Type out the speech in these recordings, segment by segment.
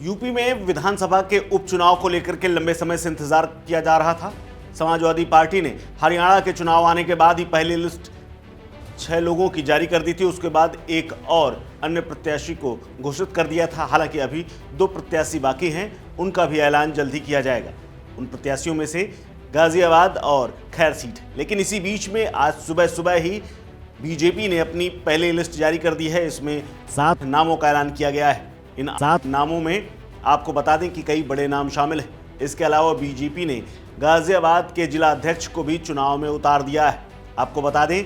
UP में विधानसभा के उपचुनाव को लेकर के लंबे समय से इंतजार किया जा रहा था। समाजवादी पार्टी ने हरियाणा के चुनाव आने के बाद ही पहली लिस्ट 6 लोगों की जारी कर दी थी। उसके बाद एक और अन्य प्रत्याशी को घोषित कर दिया था। हालांकि अभी 2 प्रत्याशी बाकी हैं, उनका भी ऐलान जल्द ही किया जाएगा। उन प्रत्याशियों में से गाजियाबाद और खैर सीट। लेकिन इसी बीच में आज सुबह सुबह ही बीजेपी ने अपनी पहली लिस्ट जारी कर दी है। इसमें 7 नामों का ऐलान किया गया है। इन 7 नामों में आपको बता दें कि कई बड़े नाम शामिल हैं। इसके अलावा बीजेपी ने गाजियाबाद के जिला अध्यक्ष को भी चुनाव में उतार दिया है। आपको बता दें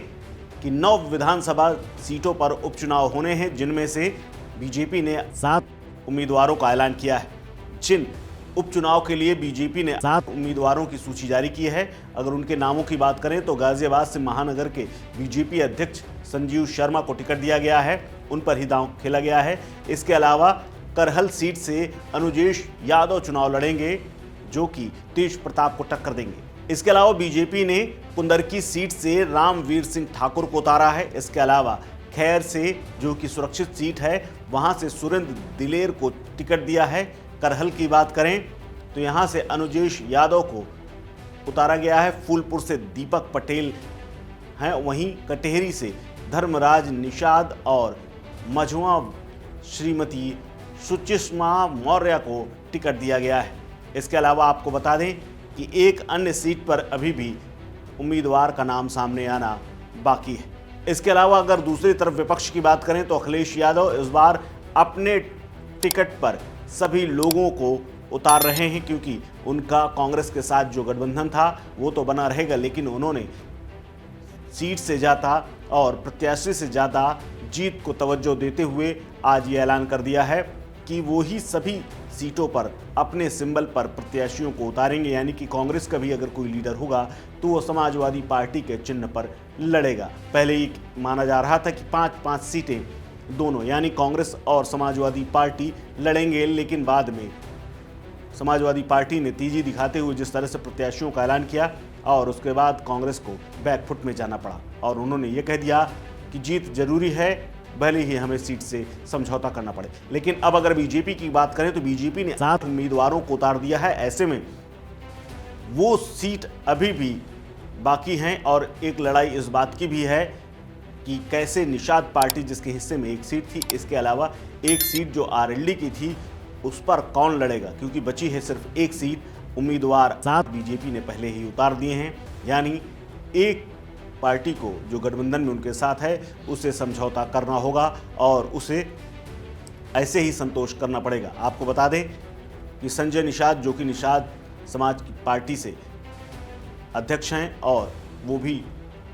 कि 9 विधानसभा सीटों पर उपचुनाव होने हैं, जिनमें से बीजेपी ने 7 उम्मीदवारों का ऐलान किया है। जिन उपचुनाव के लिए बीजेपी ने 7 उम्मीदवारों की सूची जारी की है, अगर उनके नामों की बात करें तो गाजियाबाद से महानगर के बीजेपी अध्यक्ष संजीव शर्मा को टिकट दिया गया है, उन पर ही दांव खेला गया है। इसके अलावा करहल सीट से अनुजेश यादव चुनाव लड़ेंगे, जो कि तेज प्रताप को टक्कर देंगे। इसके अलावा बीजेपी ने कुंदरकी सीट से रामवीर सिंह ठाकुर को उतारा है। इसके अलावा खैर से, जो कि सुरक्षित सीट है, वहां से सुरेंद्र दिलेर को टिकट दिया है। करहल की बात करें तो यहां से अनुजेश यादव को उतारा गया है। फूलपुर से दीपक पटेल हैं, वहीं कटेहरी से धर्मराज निषाद और मझुआ श्रीमती सुचिष्मा मौर्य को टिकट दिया गया है। इसके अलावा आपको बता दें कि एक अन्य सीट पर अभी भी उम्मीदवार का नाम सामने आना बाकी है। इसके अलावा अगर दूसरी तरफ विपक्ष की बात करें तो अखिलेश यादव इस बार अपने टिकट पर सभी लोगों को उतार रहे हैं, क्योंकि उनका कांग्रेस के साथ जो गठबंधन था वो तो बना रहेगा, लेकिन उन्होंने सीट से ज़्यादा और प्रत्याशी से ज़्यादा जीत को तवज्जो देते हुए आज ये ऐलान कर दिया है कि वो ही सभी सीटों पर अपने सिंबल पर प्रत्याशियों को उतारेंगे। यानी कि कांग्रेस का भी अगर कोई लीडर होगा तो वो समाजवादी पार्टी के चिन्ह पर लड़ेगा। पहले ही माना जा रहा था कि 5-5 सीटें दोनों यानी कांग्रेस और समाजवादी पार्टी लड़ेंगे, लेकिन बाद में समाजवादी पार्टी ने तेजी दिखाते हुए जिस तरह से प्रत्याशियों का ऐलान किया और उसके बाद कांग्रेस को बैकफुट में जाना पड़ा और उन्होंने ये कह दिया कि जीत जरूरी है, भले ही हमें सीट से समझौता करना पड़े। लेकिन अब अगर बीजेपी की बात करें तो बीजेपी ने 7 उम्मीदवारों को उतार दिया है। ऐसे में वो सीट अभी भी बाकी हैं और एक लड़ाई इस बात की भी है कि कैसे निषाद पार्टी, जिसके हिस्से में एक सीट थी, इसके अलावा एक सीट जो आरएलडी की थी, उस पर कौन लड़ेगा, क्योंकि बची है सिर्फ एक सीट। उम्मीदवार 7 बीजेपी ने पहले ही उतार दिए हैं। यानी एक पार्टी को जो गठबंधन में उनके साथ है उसे समझौता करना होगा और उसे ऐसे ही संतोष करना पड़ेगा। आपको बता दें कि संजय निषाद, जो कि निषाद समाज की पार्टी से अध्यक्ष हैं और वो भी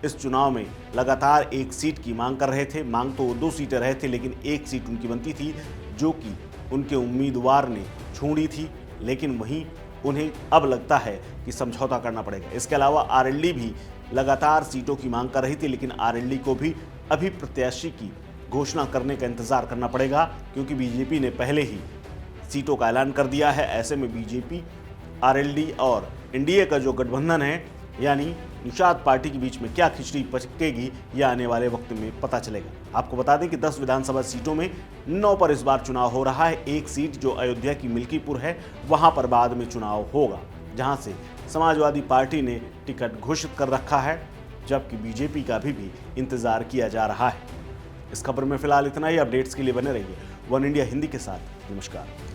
इस चुनाव में लगातार एक सीट की मांग कर रहे थे। मांग तो 2 सीटें रहे थे, लेकिन एक सीट उनकी बनती थी, जो कि उनके उम्मीदवार ने छोड़ी थी। लेकिन वहीं उन्हें अब लगता है कि समझौता करना पड़ेगा। इसके अलावा आरएलडी भी लगातार सीटों की मांग कर रही थी, लेकिन आरएलडी को भी अभी प्रत्याशी की घोषणा करने का इंतजार करना पड़ेगा, क्योंकि बीजेपी ने पहले ही सीटों का ऐलान कर दिया है। ऐसे में बीजेपी, आरएलडी और एनडीए का जो गठबंधन है यानी निषाद पार्टी के बीच में क्या खिचड़ी पचकेगी, यह आने वाले वक्त में पता चलेगा। आपको बता दें कि 10 विधानसभा सीटों में 9 पर इस बार चुनाव हो रहा है। एक सीट जो अयोध्या की मिल्कीपुर है, वहां पर बाद में चुनाव होगा, जहां से समाजवादी पार्टी ने टिकट घोषित कर रखा है, जबकि बीजेपी का भी इंतजार किया जा रहा है। इस खबर में फिलहाल इतना ही। अपडेट्स के लिए बने रहिए वन इंडिया हिंदी के साथ। नमस्कार।